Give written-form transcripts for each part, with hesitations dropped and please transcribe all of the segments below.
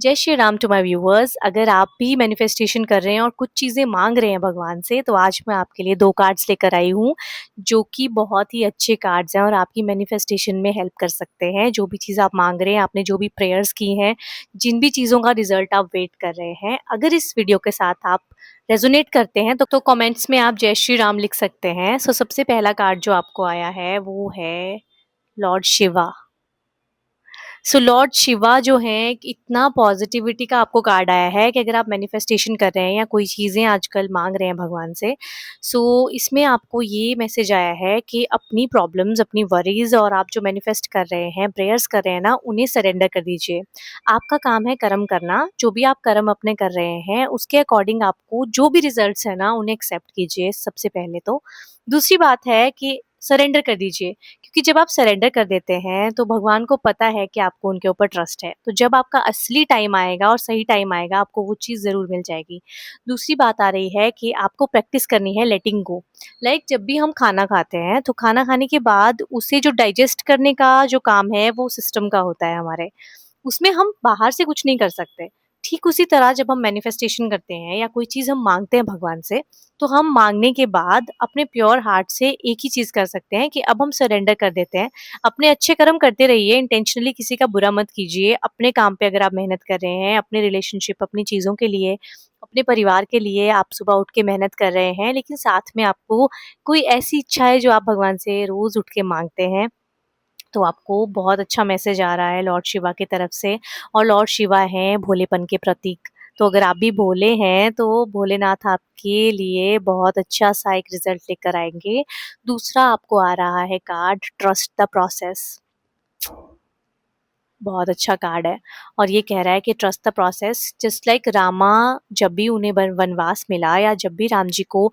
जय Shri Ram to my viewers. अगर आप भी मैनिफेस्टेशन कर रहे हैं और कुछ चीज़ें मांग रहे हैं भगवान से, तो आज मैं आपके लिए 2 कार्ड्स लेकर आई हूँ, जो कि बहुत ही अच्छे कार्ड्स हैं और आपकी मैनिफेस्टेशन में हेल्प कर सकते हैं। जो भी चीज़ आप मांग रहे हैं, आपने जो भी प्रेयर्स की हैं, जिन भी चीज़ों का रिजल्ट आप वेट कर रहे हैं, अगर इस वीडियो के साथ आप रेजोनेट करते हैं तो कमेंट्स में आप जय श्री राम लिख सकते हैं। सो सबसे पहला कार्ड जो आपको आया है वो है लॉर्ड शिवा। सो लॉर्ड शिवा जो है, इतना पॉजिटिविटी का आपको कार्ड आया है कि अगर आप मैनिफेस्टेशन कर रहे हैं या कोई चीज़ें आजकल मांग रहे हैं भगवान से, सो इसमें आपको ये मैसेज आया है कि अपनी प्रॉब्लम्स, अपनी वरीज और आप जो मैनिफेस्ट कर रहे हैं, प्रेयर्स कर रहे हैं ना, उन्हें सरेंडर कर दीजिए। आपका काम है कर्म करना। जो भी आप कर्म अपने कर रहे हैं उसके अकॉर्डिंग आपको जो भी रिजल्ट्स है ना, उन्हें एक्सेप्ट कीजिए सबसे पहले तो। दूसरी बात है कि सरेंडर कर दीजिए, क्योंकि जब आप सरेंडर कर देते हैं तो भगवान को पता है कि आपको उनके ऊपर ट्रस्ट है। तो जब आपका असली टाइम आएगा और सही टाइम आएगा, आपको वो चीज़ ज़रूर मिल जाएगी। दूसरी बात आ रही है कि आपको प्रैक्टिस करनी है लेटिंग गो। लाइक जब भी हम खाना खाते हैं तो खाना खाने के बाद उसे जो डाइजेस्ट करने का जो काम है वो सिस्टम का होता है हमारे। उसमें हम बाहर से कुछ नहीं कर सकते। ठीक उसी तरह जब हम मैनिफेस्टेशन करते हैं या कोई चीज़ हम माँगते हैं भगवान से, तो हम माँगने के बाद अपने प्योर हार्ट से एक ही चीज़ कर सकते हैं कि अब हम सरेंडर कर देते हैं। अपने अच्छे कर्म करते रहिए, इंटेंशनली किसी का बुरा मत कीजिए। अपने काम पे अगर आप मेहनत कर रहे हैं, अपने रिलेशनशिप, अपनी चीज़ों के लिए, अपने परिवार के लिए आप सुबह उठ के मेहनत कर रहे हैं, लेकिन साथ में आपको कोई ऐसी इच्छा है जो आप भगवान से रोज़ उठ के माँगते हैं, तो आपको बहुत अच्छा मैसेज आ रहा है लॉर्ड शिवा की तरफ से। और लॉर्ड शिवा हैं भोलेपन के प्रतीक। तो अगर आप भी भोले हैं तो भोलेनाथ आपके लिए बहुत अच्छा सा एक रिजल्ट लेकर आएंगे। दूसरा आपको आ रहा है कार्ड ट्रस्ट द प्रोसेस। बहुत अच्छा कार्ड है और ये कह रहा है कि trust the process. Just like Rama, जब भी उन्हें वनवास मिला या जब भी राम जी को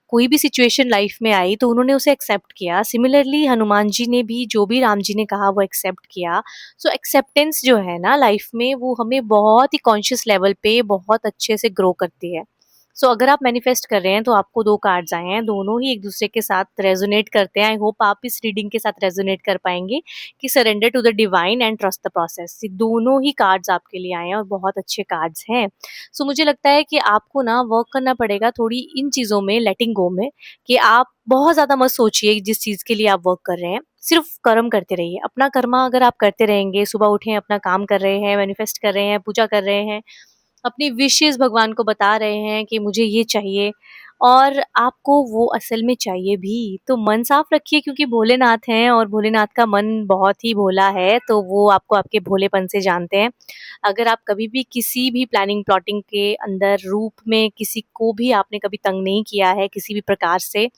कोई भी सिचुएशन लाइफ में आई तो उन्होंने उसे एक्सेप्ट किया। सिमिलरली हनुमान जी ने भी जो भी राम जी ने कहा वो एक्सेप्ट किया। सो एक्सेप्टेंस जो है ना लाइफ में, वो हमें बहुत ही कॉन्शियस लेवल पे बहुत अच्छे से ग्रो करती है। सो अगर आप मैनिफेस्ट कर रहे हैं तो आपको 2 कार्ड्स आए हैं, दोनों ही एक दूसरे के साथ रेजोनेट करते हैं। आई होप आप इस रीडिंग के साथ रेजोनेट कर पाएंगे कि surrender to the divine and trust the process. ये दोनों ही कार्ड्स आपके लिए आए हैं और बहुत अच्छे कार्ड्स हैं। सो मुझे लगता है कि आपको ना वर्क करना पड़ेगा थोड़ी इन चीज़ों में, लेटिंग गो में, कि आप बहुत ज़्यादा मत सोचिए जिस चीज़ के लिए आप वर्क कर रहे हैं। सिर्फ कर्म करते रहिए। अपना कर्मा अगर आप करते रहेंगे, सुबह उठे अपना काम कर रहे हैं, मैनिफेस्ट कर रहे हैं, पूजा कर रहे हैं, अपनी विशेज़ भगवान को बता रहे हैं कि मुझे ये चाहिए और आपको वो असल में चाहिए भी, तो मन साफ रखिए, क्योंकि भोलेनाथ हैं और भोलेनाथ का मन बहुत ही भोला है, तो वो आपको आपके भोलेपन से जानते हैं। अगर आप कभी भी किसी भी प्लानिंग प्लॉटिंग के अंदर रूप में किसी को भी आपने कभी तंग नहीं किया है किसी भी प्रकार से,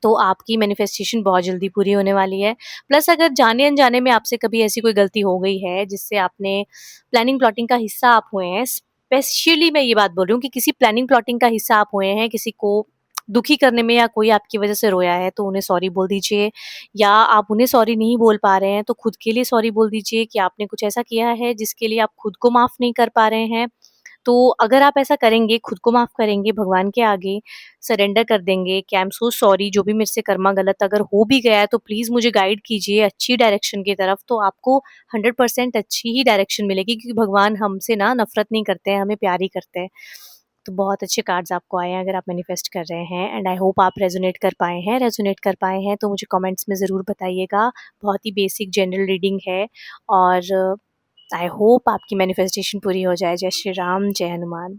तो आपकी मैनिफेस्टेशन बहुत जल्दी पूरी होने वाली है। प्लस अगर जाने-अनजाने में आपसे कभी ऐसी कोई गलती हो गई है जिससे आपने प्लानिंग प्लॉटिंग का हिस्सा आप हुए हैं, स्पेशली मैं ये बात बोल रही हूँ कि किसी प्लानिंग प्लॉटिंग का हिस्सा आप हुए हैं, किसी को दुखी करने में या कोई आपकी वजह से रोया है, तो उन्हें सॉरी बोल दीजिए। या आप उन्हें सॉरी नहीं बोल पा रहे हैं तो खुद के लिए सॉरी बोल दीजिए कि आपने कुछ ऐसा किया है जिसके लिए आप खुद को माफ़ नहीं कर पा रहे हैं। तो अगर आप ऐसा करेंगे, खुद को माफ़ करेंगे, भगवान के आगे सरेंडर कर देंगे कि आई एम सो सॉरी, जो भी मेरे से कर्मा गलत अगर हो भी गया है तो प्लीज़ मुझे गाइड कीजिए अच्छी डायरेक्शन की तरफ, तो आपको 100% अच्छी ही डायरेक्शन मिलेगी, क्योंकि भगवान हमसे ना नफ़रत नहीं करते हैं, हमें प्यार ही करते हैं। तो बहुत अच्छे कार्ड्स आपको आए हैं अगर आप मैनिफेस्ट कर रहे हैं, एंड आई होप आप रेज़ोनेट कर पाए हैं। रेज़ोनेट कर पाए हैं तो मुझे कमेंट्स में ज़रूर बताइएगा। बहुत ही बेसिक जनरल रीडिंग है और आई होप आपकी मैनिफेस्टेशन पूरी हो जाए। जय श्री राम, जय हनुमान।